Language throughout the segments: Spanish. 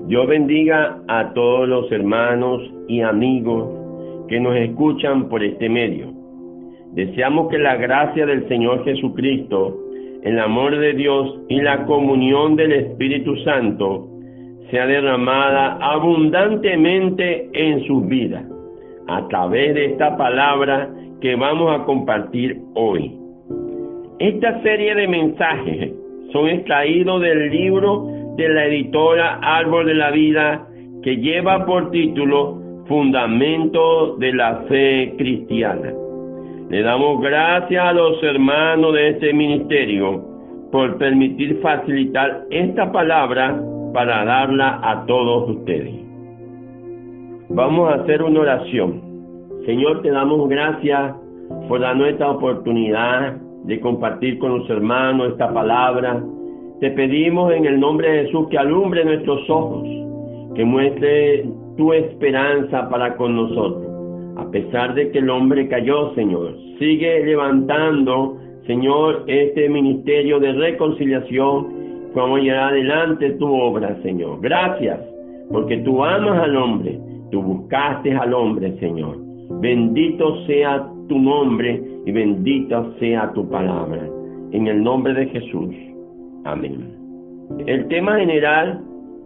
Dios bendiga a todos los hermanos y amigos que nos escuchan por este medio. Deseamos que la gracia del Señor Jesucristo, el amor de Dios y la comunión del Espíritu Santo sea derramada abundantemente en sus vidas a través de esta palabra que vamos a compartir hoy. Esta serie de mensajes son extraídos del libro de la editora Árbol de la Vida, que lleva por título Fundamento de la Fe Cristiana. Le damos gracias a los hermanos de este ministerio por permitir facilitar esta palabra para darla a todos ustedes. Vamos a hacer una oración. Señor, te damos gracias por darnos esta oportunidad de compartir con los hermanos esta palabra. Te pedimos en el nombre de Jesús que alumbre nuestros ojos, que muestre tu esperanza para con nosotros. A pesar de que el hombre cayó, Señor, sigue levantando, Señor, este ministerio de reconciliación. Vamos a llevar adelante tu obra, Señor. Gracias, porque tú amas al hombre, tú buscaste al hombre, Señor. Bendito sea tu nombre y bendita sea tu palabra. En el nombre de Jesús. Amén. El tema general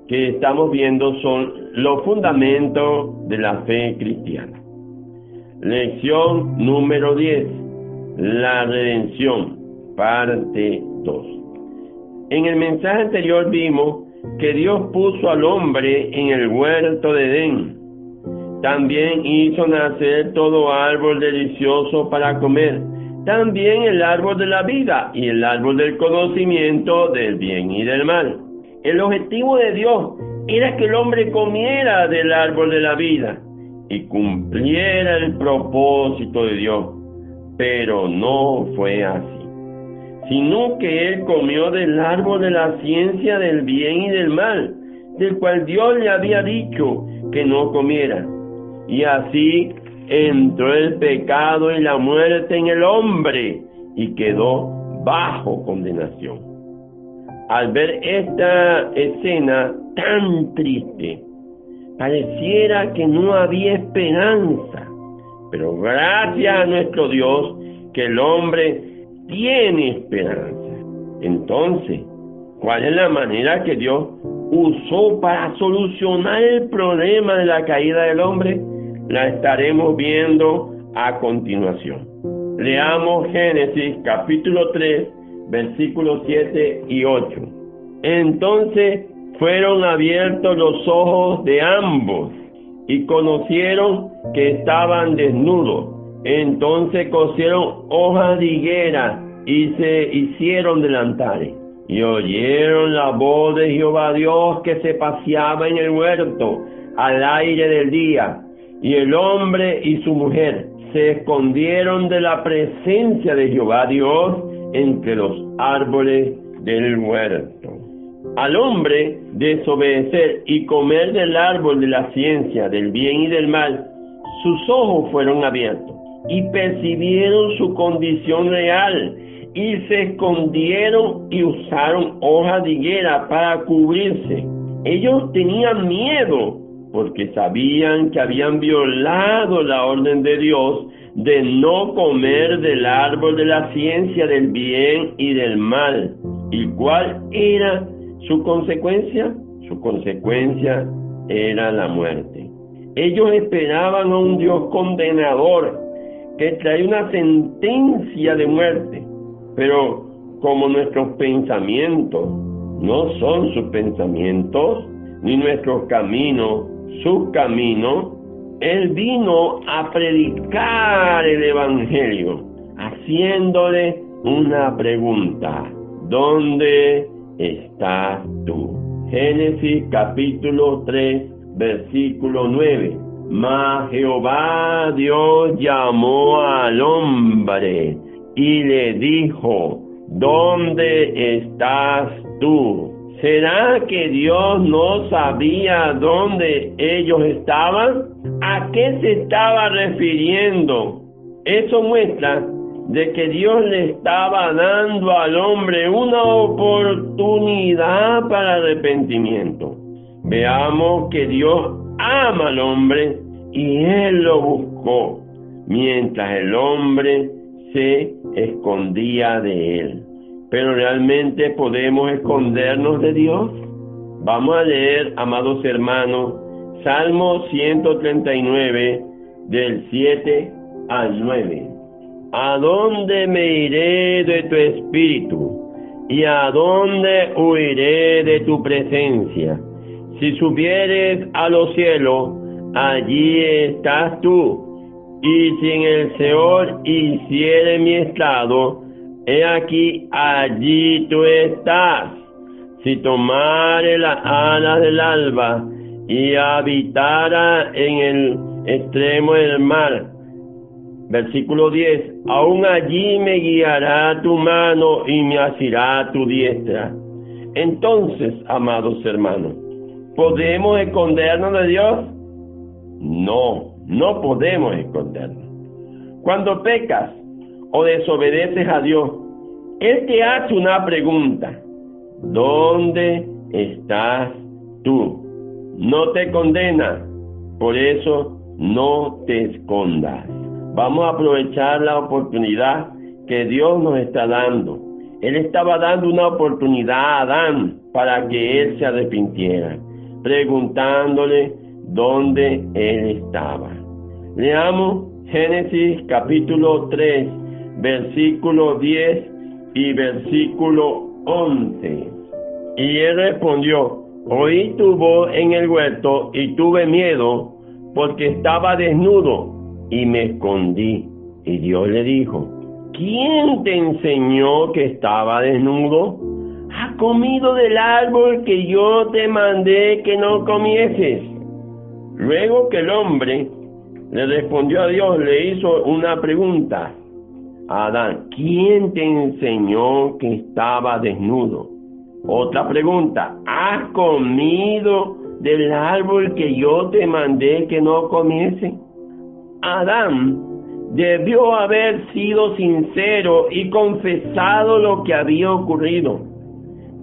que estamos viendo son los fundamentos de la fe cristiana. Lección número 10. La redención, parte 2. En el mensaje anterior vimos que Dios puso al hombre en el huerto de Edén. También hizo nacer todo árbol delicioso para comer. También el árbol de la vida y el árbol del conocimiento del bien y del mal. El objetivo de Dios era que el hombre comiera del árbol de la vida y cumpliera el propósito de Dios. Pero no fue así, sino que él comió del árbol de la ciencia del bien y del mal, del cual Dios le había dicho que no comiera. Y así entró el pecado y la muerte en el hombre y quedó bajo condenación. Al ver esta escena tan triste, pareciera que no había esperanza. Pero gracias a nuestro Dios que el hombre tiene esperanza. Entonces, ¿cuál es la manera que Dios usó para solucionar el problema de la caída del hombre? La estaremos viendo a continuación. Leamos Génesis capítulo 3, versículos 7 y 8. Entonces fueron abiertos los ojos de ambos y conocieron que estaban desnudos. Entonces cosieron hojas de higuera y se hicieron delantales. Y oyeron la voz de Jehová Dios que se paseaba en el huerto al aire del día. Y el hombre y su mujer se escondieron de la presencia de Jehová Dios entre los árboles del huerto. Al hombre desobedecer y comer del árbol de la ciencia del bien y del mal, sus ojos fueron abiertos y percibieron su condición real y se escondieron y usaron hojas de higuera para cubrirse. Ellos tenían miedo porque sabían que habían violado la orden de Dios de no comer del árbol de la ciencia del bien y del mal. ¿Y cuál era su consecuencia? Su consecuencia era la muerte. Ellos esperaban a un Dios condenador que trae una sentencia de muerte. Pero como nuestros pensamientos no son sus pensamientos, ni nuestros caminos sus caminos, Él vino a predicar el Evangelio, haciéndole una pregunta: ¿dónde estás tú? Génesis capítulo 3, versículo 9. Mas Jehová Dios llamó al hombre y le dijo: ¿dónde estás tú? ¿Será que Dios no sabía dónde ellos estaban? ¿A qué se estaba refiriendo? Eso muestra de que Dios le estaba dando al hombre una oportunidad para arrepentimiento. Veamos que Dios ama al hombre y Él lo buscó, mientras el hombre se escondía de Él. Pero ¿realmente podemos escondernos de Dios? Vamos a leer, amados hermanos, Salmo 139, del 7 al 9. ¿A dónde me iré de tu espíritu? ¿Y a dónde huiré de tu presencia? Si subieres a los cielos, allí estás tú. Y si en el Seol hiciere mi estrado, he aquí, allí tú estás. Si tomare las alas del alba y habitara en el extremo del mar. Versículo 10. Aún allí me guiará tu mano y me asirá tu diestra. Entonces, amados hermanos, ¿podemos escondernos de Dios? No, no podemos escondernos. Cuando pecas o desobedeces a Dios, Él te hace una pregunta. ¿Dónde estás tú? No te condena, por eso no te escondas. Vamos a aprovechar la oportunidad que Dios nos está dando. Él estaba dando una oportunidad a Adán para que él se arrepintiera, preguntándole dónde él estaba. Leamos Génesis capítulo 3, versículo 10 y versículo 11. Y él respondió: oí tu voz en el huerto y tuve miedo porque estaba desnudo y me escondí. Y Dios le dijo: ¿quién te enseñó que estaba desnudo? ¿Has comido del árbol que yo te mandé que no comieses? Luego que el hombre le respondió a Dios, le hizo una pregunta a Adán: ¿quién te enseñó que estaba desnudo? Otra pregunta: ¿has comido del árbol que yo te mandé que no comiese? Adán debió haber sido sincero y confesado lo que había ocurrido,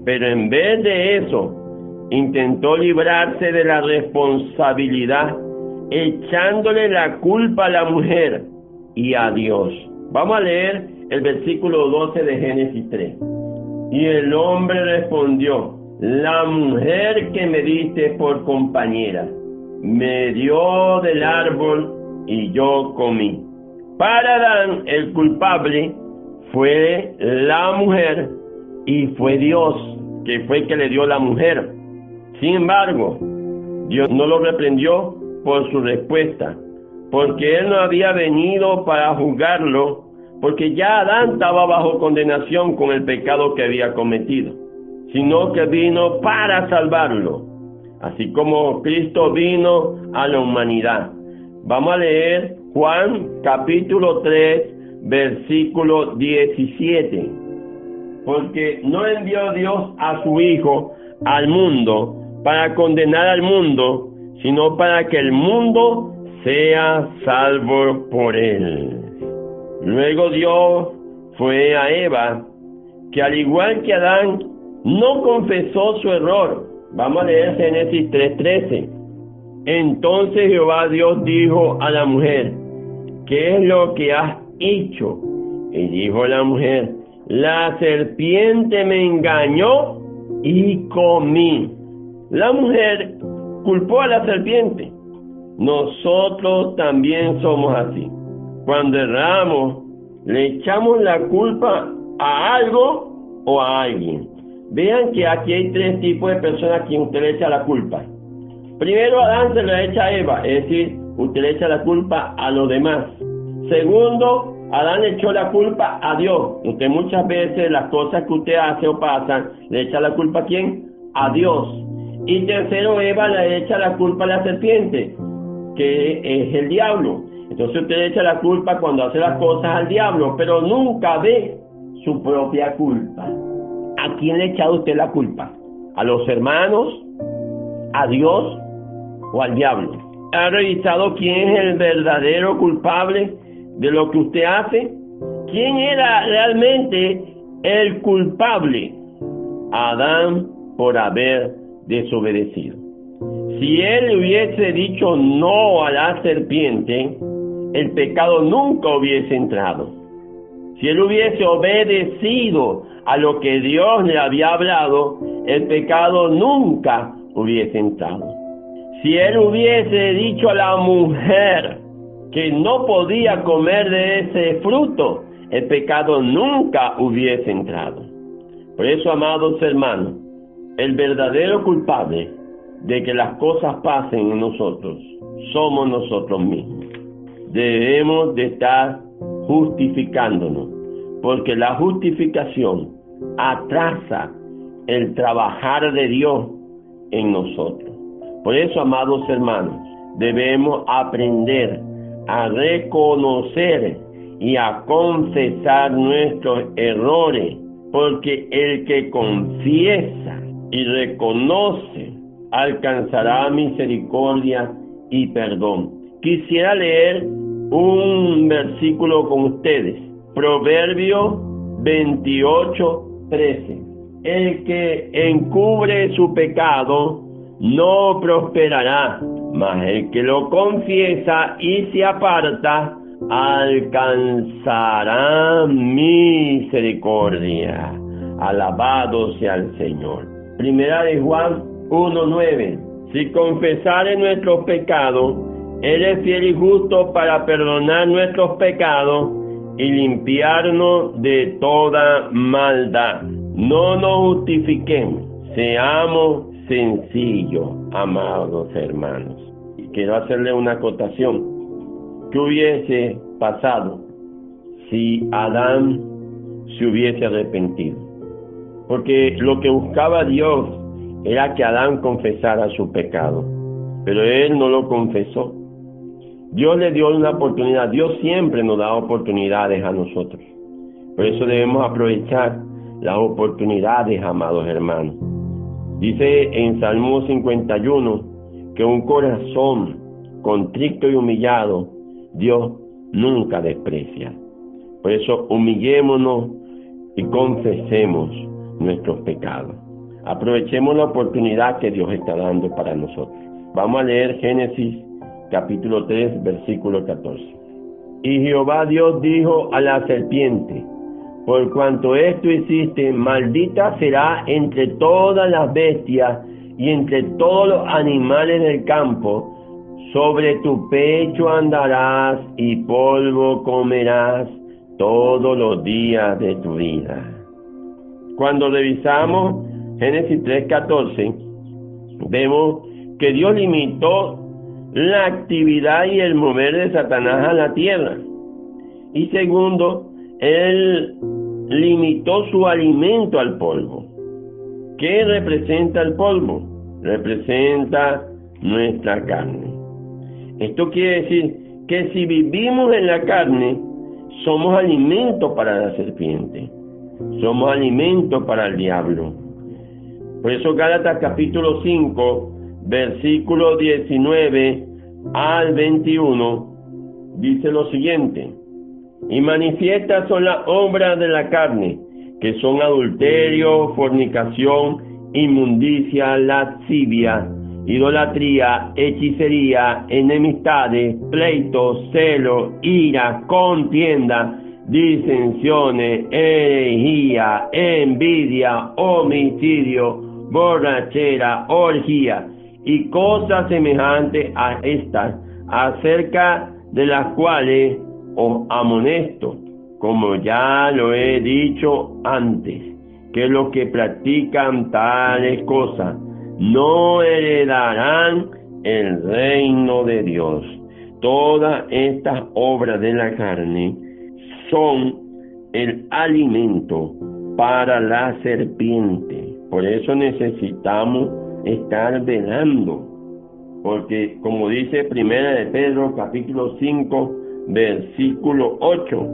pero en vez de eso, intentó librarse de la responsabilidad, echándole la culpa a la mujer y a Dios. Vamos a leer el versículo 12 de Génesis 3. Y el hombre respondió: la mujer que me diste por compañera me dio del árbol y yo comí. Para Adán, el culpable fue la mujer y fue Dios, que fue el que le dio la mujer. Sin embargo, Dios no lo reprendió por su respuesta, porque Él no había venido para juzgarlo, porque ya Adán estaba bajo condenación con el pecado que había cometido, sino que vino para salvarlo, así como Cristo vino a la humanidad. Vamos a leer Juan capítulo 3, versículo 17. Porque no envió Dios a su Hijo al mundo para condenar al mundo, sino para que el mundo sea salvo por él. Luego Dios fue a Eva, que al igual que Adán, no confesó su error. Vamos a leer Génesis 3:13. Entonces Jehová Dios dijo a la mujer: ¿qué es lo que has hecho? Y dijo la mujer: la serpiente me engañó y comí. La mujer culpó a la serpiente. Nosotros también somos así. Cuando erramos, le echamos la culpa a algo o a alguien. Vean que aquí hay tres tipos de personas a quien usted le echa la culpa. Primero, Adán se la echa a Eva, es decir, usted le echa la culpa a los demás. Segundo, Adán le echó la culpa a Dios. Usted muchas veces las cosas que usted hace o pasan, le echa la culpa a ¿quién? A Dios. Y tercero, Eva le echa la culpa a la serpiente, que es el diablo. Entonces usted le echa la culpa cuando hace las cosas al diablo, pero nunca ve su propia culpa. ¿A quién le ha echado usted la culpa? ¿A los hermanos? ¿A Dios? ¿O al diablo? ¿Ha revisado quién es el verdadero culpable de lo que usted hace? ¿Quién era realmente el culpable? Adán, por haber desobedecido. Si él hubiese dicho no a la serpiente, el pecado nunca hubiese entrado. Si él hubiese obedecido a lo que Dios le había hablado, el pecado nunca hubiese entrado. Si él hubiese dicho a la mujer que no podía comer de ese fruto, el pecado nunca hubiese entrado. Por eso, amados hermanos, el verdadero culpable de que las cosas pasen en nosotros somos nosotros mismos. Debemos de estar justificándonos, porque la justificación atrasa el trabajar de Dios en nosotros. Por eso, amados hermanos, debemos aprender a reconocer y a confesar nuestros errores, porque el que confiesa y reconoce alcanzará misericordia y perdón. Quisiera leer un versículo con ustedes, Proverbios 28:13. El que encubre su pecado no prosperará, mas el que lo confiesa y se aparta alcanzará misericordia. Alabado sea el Señor. Primera de Juan 1:9. Si confesare nuestros pecados, Él es fiel y justo para perdonar nuestros pecados y limpiarnos de toda maldad. No nos justifiquemos, seamos sencillos, amados hermanos. Quiero hacerle una acotación. ¿Qué hubiese pasado si Adán se hubiese arrepentido? Porque lo que buscaba Dios era que Adán confesara su pecado, pero él no lo confesó. Dios le dio una oportunidad. Dios siempre nos da oportunidades a nosotros. Por eso debemos aprovechar las oportunidades, amados hermanos. Dice en Salmo 51 que un corazón contrito y humillado Dios nunca desprecia. Por eso humillémonos y confesemos nuestros pecados. Aprovechemos la oportunidad que Dios está dando para nosotros. Vamos a leer Génesis capítulo 3, versículo 14. Y Jehová Dios dijo a la serpiente: por cuanto esto hiciste, maldita será entre todas las bestias y entre todos los animales del campo. Sobre tu pecho andarás y polvo comerás todos los días de tu vida. Cuando revisamos Génesis 3:14, vemos que Dios limitó la actividad y el mover de Satanás a la tierra. Y segundo, Él limitó su alimento al polvo. ¿Qué representa el polvo? Representa nuestra carne. Esto quiere decir que si vivimos en la carne, somos alimento para la serpiente, somos alimento para el diablo. Por eso Gálatas capítulo 5, versículo 19 al 21, dice lo siguiente: y manifiestas son las obras de la carne, que son adulterio, fornicación, inmundicia, lascivia, idolatría, hechicería, enemistades, pleitos, celos, ira, contienda, disensiones, herejía, envidia, homicidio, borrachera, orgía y cosas semejantes a estas, acerca de las cuales os amonesto, como ya lo he dicho antes, que los que practican tales cosas no heredarán el reino de Dios. Todas estas obras de la carne son el alimento para la serpiente. Por eso necesitamos estar velando, porque como dice Primera de Pedro capítulo 5 versículo 8,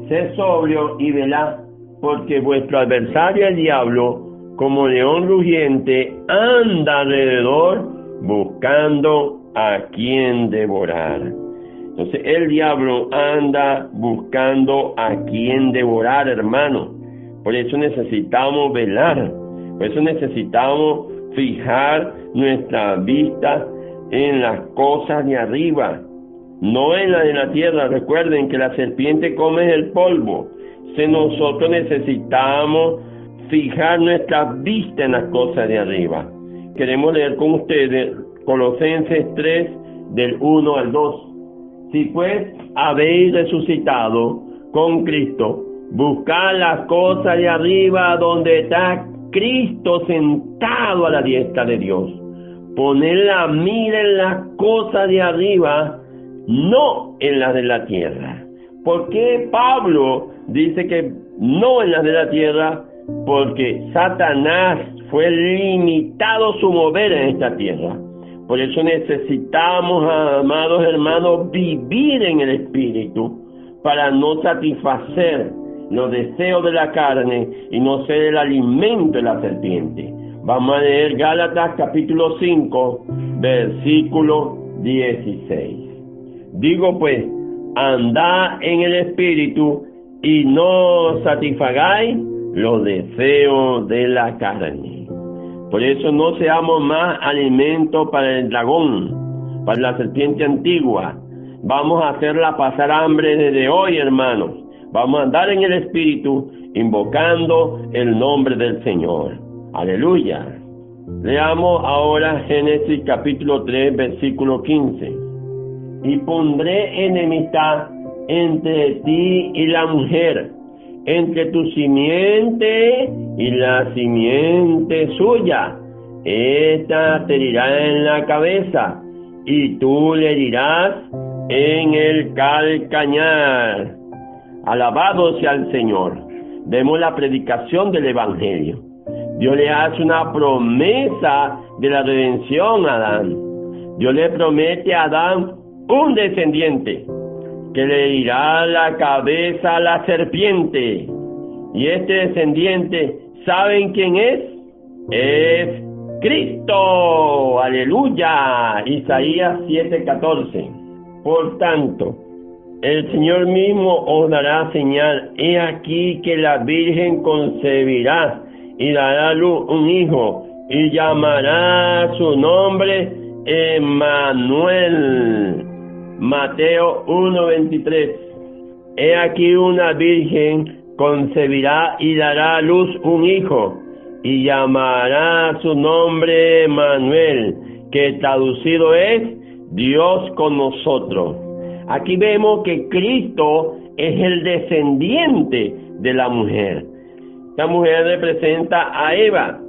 sed sobrio y velad, porque vuestro adversario el diablo, como león rugiente, anda alrededor buscando a quien devorar. Entonces el diablo anda buscando a quien devorar, hermano. Por eso necesitamos velar, por eso necesitamos fijar nuestra vista en las cosas de arriba, no en la de la tierra. Recuerden que la serpiente come el polvo. Nosotros necesitamos fijar nuestra vista en las cosas de arriba. Queremos leer con ustedes Colosenses 3, del 1 al 2. Si pues habéis resucitado con Cristo, buscad las cosas de arriba donde está Cristo sentado a la diestra de Dios. Poned la mira en las cosas de arriba, no en las de la tierra. ¿Por qué Pablo dice que no en las de la tierra? Porque Satanás fue limitado su mover en esta tierra. Por eso necesitamos, amados hermanos, vivir en el Espíritu para no satisfacer los deseos de la carne y no ser el alimento de la serpiente. Vamos a leer Gálatas capítulo 5, versículo 16. Digo pues, andad en el Espíritu y no satisfagáis los deseos de la carne. Por eso no seamos más alimento para el dragón, para la serpiente antigua. Vamos a hacerla pasar hambre desde hoy, hermanos. Vamos a andar en el Espíritu, invocando el nombre del Señor. Aleluya. Leamos ahora Génesis capítulo 3, versículo 15. Y pondré enemistad entre ti y la mujer, entre tu simiente y la simiente suya. Esta te herirá en la cabeza, y tú le herirás en el calcañar. Alabado sea el Señor. Vemos la predicación del Evangelio. Dios le hace una promesa de la redención a Adán. Dios le promete a Adán un descendiente que le herirá la cabeza a la serpiente. Y este descendiente, ¿saben quién es? Es Cristo. Aleluya. Isaías 7:14. Por tanto, el Señor mismo os dará señal. He aquí que la Virgen concebirá y dará a luz un hijo, y llamará su nombre Emmanuel. Mateo 1:23. He aquí una virgen concebirá y dará a luz un hijo, y llamará su nombre Emmanuel, que traducido es Dios con nosotros. Aquí vemos que Cristo es el descendiente de la mujer. La mujer representa a Eva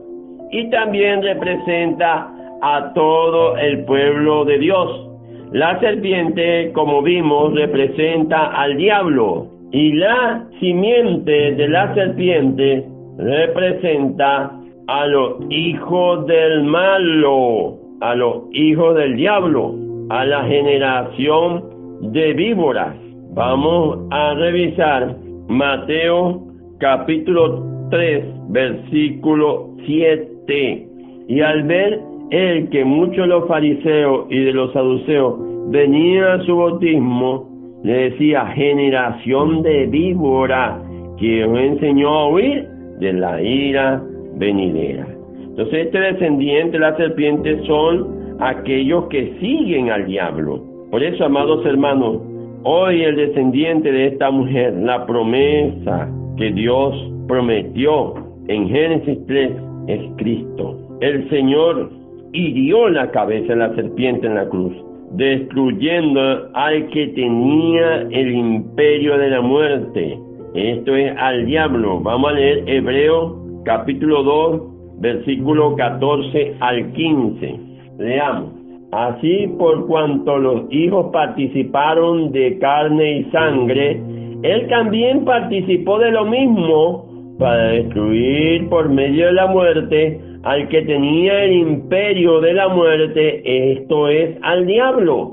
y también representa a todo el pueblo de Dios. La serpiente, como vimos, representa al diablo, y la simiente de la serpiente representa a los hijos del malo, a los hijos del diablo, a la generación de víboras. Vamos a revisar Mateo capítulo 3, versículo 7. Y al ver él que muchos de los fariseos y de los saduceos venían a su bautismo, le decía: generación de víbora, que os enseñó a huir de la ira venidera. Entonces este descendiente de la serpiente son aquellos que siguen al diablo. Por eso, amados hermanos, hoy el descendiente de esta mujer, la promesa que Dios prometió en Génesis 3, es Cristo. El Señor hirió la cabeza de la serpiente en la cruz, destruyendo al que tenía el imperio de la muerte. Esto es al diablo. Vamos a leer Hebreos capítulo 2, versículo 14 al 15. Leamos. Así, por cuanto los hijos participaron de carne y sangre, él también participó de lo mismo, para destruir por medio de la muerte al que tenía el imperio de la muerte, esto es, al diablo,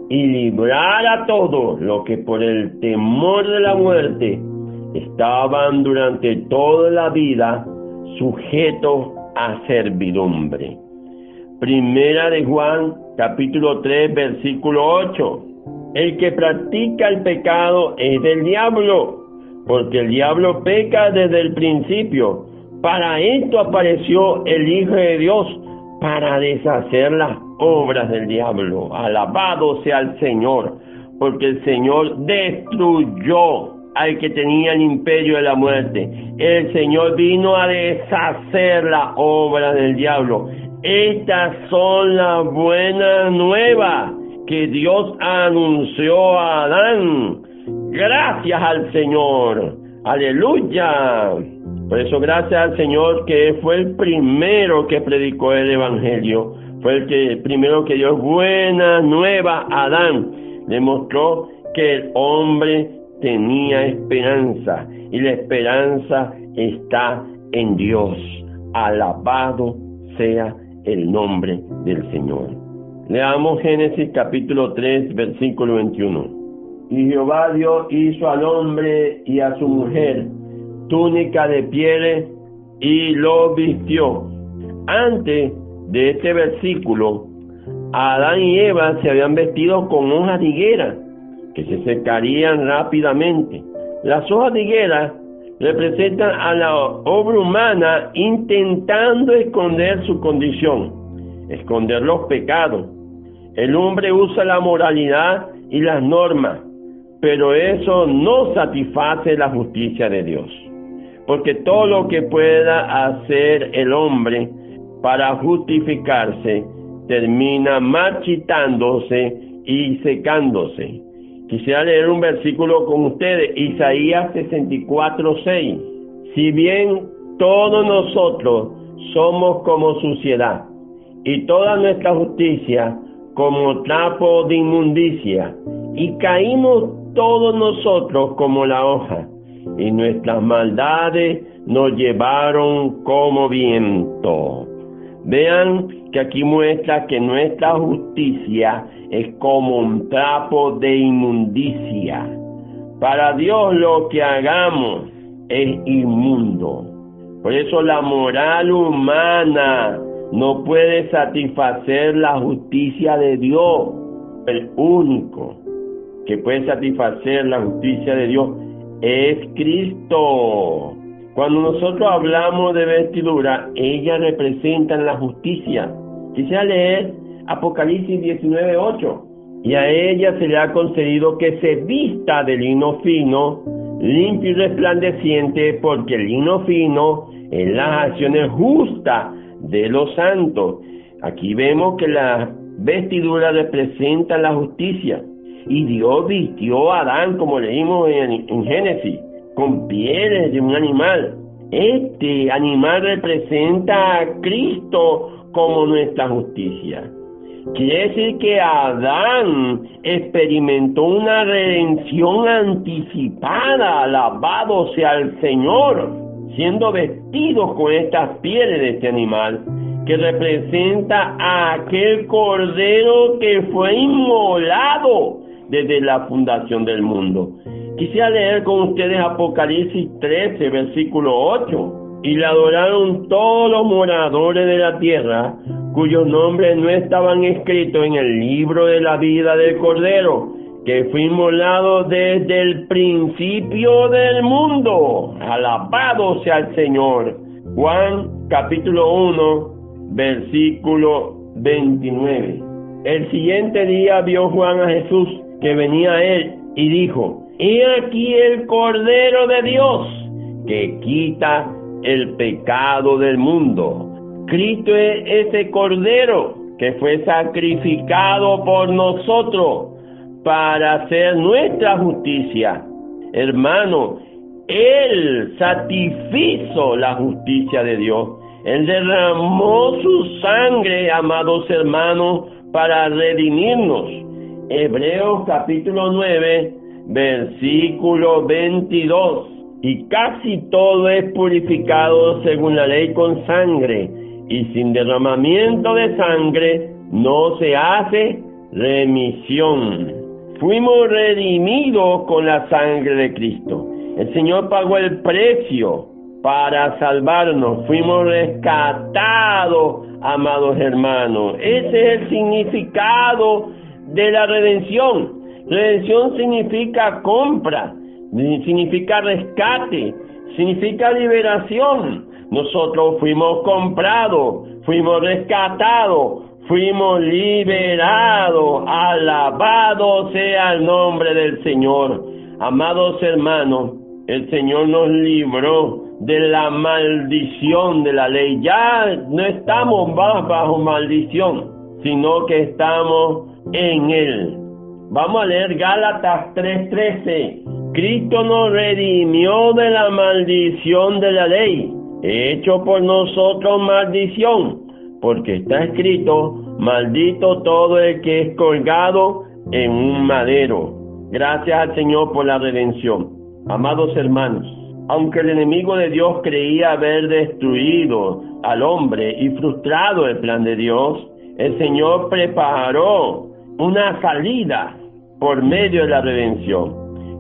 y librar a todos los que por el temor de la muerte estaban durante toda la vida sujetos a servidumbre. Primera de Juan, capítulo 3, versículo 8. El que practica el pecado es del diablo, porque el diablo peca desde el principio. Para esto apareció el Hijo de Dios, para deshacer las obras del diablo. Alabado sea el Señor, porque el Señor destruyó al que tenía el imperio de la muerte. El Señor vino a deshacer la obra del diablo. Estas son las buenas nuevas que Dios anunció a Adán. Gracias al Señor. Aleluya. Por eso gracias al Señor, que fue el primero que predicó el Evangelio. Fue el primero que dio buena nueva a Adán. Demostró que el hombre tenía esperanza, y la esperanza está en Dios. Alabado sea el nombre del Señor. Leamos Génesis capítulo 3, versículo 21. Y Jehová Dios hizo al hombre y a su mujer túnica de pieles y lo vistió. Antes de este versículo, Adán y Eva se habían vestido con hojas de higuera que se secarían rápidamente. Las hojas de higuera representan a la obra humana intentando esconder su condición, esconder los pecados. El hombre usa la moralidad y las normas, pero eso no satisface la justicia de Dios, porque todo lo que pueda hacer el hombre para justificarse termina marchitándose y secándose. Quisiera leer un versículo con ustedes, Isaías 64:6. Si bien todos nosotros somos como suciedad, y toda nuestra justicia como trapo de inmundicia, y caímos todos nosotros como la hoja, y nuestras maldades nos llevaron como viento. Vean que aquí muestra que nuestra justicia es como un trapo de inmundicia. Para Dios lo que hagamos es inmundo. Por eso la moral humana no puede satisfacer la justicia de Dios. El único que puede satisfacer la justicia de Dios es Cristo. Cuando nosotros hablamos de vestidura, ellas representan la justicia. Quisiera leer Apocalipsis 19:8. Y a ella se le ha concedido que se vista de lino fino, limpio y resplandeciente, porque el lino fino es las acciones justas de los santos. Aquí vemos que las vestiduras representan la justicia. Y Dios vistió a Adán, como leímos en Génesis, con pieles de un animal. Este animal representa a Cristo como nuestra justicia. Quiere decir que Adán experimentó una redención anticipada, alabado sea el Señor, siendo vestidos con estas pieles de este animal, que representa a aquel cordero que fue inmolado desde la fundación del mundo. Quisiera leer con ustedes Apocalipsis 13, versículo 8. Y le adoraron todos los moradores de la tierra, cuyos nombres no estaban escritos en el libro de la vida del Cordero, que fue inmolado desde el principio del mundo. Alabado sea el Señor. Juan capítulo 1, versículo 29. El siguiente día vio Juan a Jesús que venía a él y dijo: He aquí el Cordero de Dios que quita el pecado del mundo. Cristo es ese Cordero que fue sacrificado por nosotros para hacer nuestra justicia. Hermano, Él satisfizo la justicia de Dios. Él derramó su sangre, amados hermanos, para redimirnos. Hebreos capítulo 9, versículo 22. Y casi todo es purificado según la ley con sangre, y sin derramamiento de sangre no se hace remisión. Fuimos redimidos con la sangre de Cristo. El Señor pagó el precio para salvarnos. Fuimos rescatados, amados hermanos. Ese es el significado de la redención. Redención significa compra, significa rescate, significa liberación. Nosotros fuimos comprados, fuimos rescatados, fuimos liberados. Alabado sea el nombre del Señor. Amados hermanos, el Señor nos libró de la maldición de la ley. Ya no estamos bajo maldición, sino que estamos en Él. Vamos a leer Gálatas 3:13. Cristo nos redimió de la maldición de la ley, hecho por nosotros maldición, porque está escrito: maldito todo el que es colgado en un madero. Gracias al Señor por la redención. Amados hermanos, aunque el enemigo de Dios creía haber destruido al hombre y frustrado el plan de Dios, el Señor preparó una salida por medio de la redención.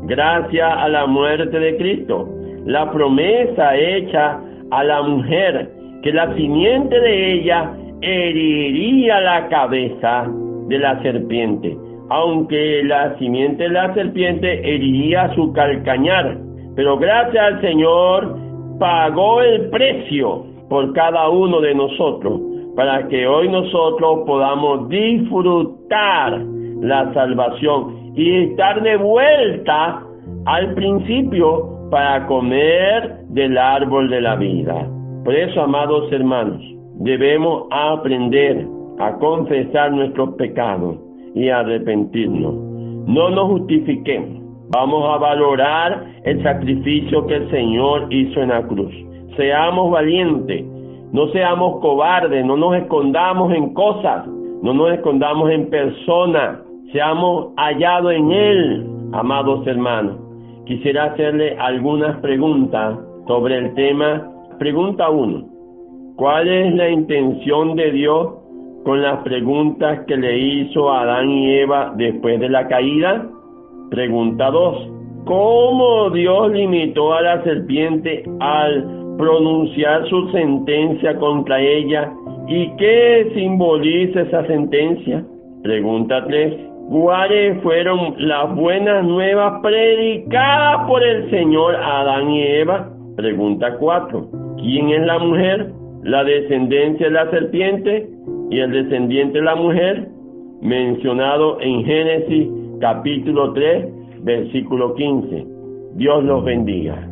Gracias a la muerte de Cristo, la promesa hecha a la mujer, que la simiente de ella heriría la cabeza de la serpiente, aunque la simiente de la serpiente heriría su calcañar. Pero gracias al Señor pagó el precio por cada uno de nosotros, para que hoy nosotros podamos disfrutar la salvación y estar de vuelta al principio para comer del árbol de la vida. Por eso, amados hermanos, debemos aprender a confesar nuestros pecados y arrepentirnos. No nos justifiquemos. Vamos a valorar el sacrificio que el Señor hizo en la cruz. Seamos valientes, no seamos cobardes, no nos escondamos en cosas, no nos escondamos en personas, seamos hallados en Él. Amados hermanos, quisiera hacerle algunas preguntas sobre el tema. Pregunta 1. ¿Cuál es la intención de Dios con las preguntas que le hizo a Adán y Eva después de la caída? Pregunta 2. ¿Cómo Dios limitó a la serpiente al pronunciar su sentencia contra ella? ¿Y qué simboliza esa sentencia? Pregunta 3. ¿Cuáles fueron las buenas nuevas predicadas por el Señor a Adán y Eva? Pregunta 4. ¿Quién es la mujer? ¿La descendencia de la serpiente y el descendiente de la mujer? Mencionado en Génesis capítulo 3, versículo 15. Dios los bendiga.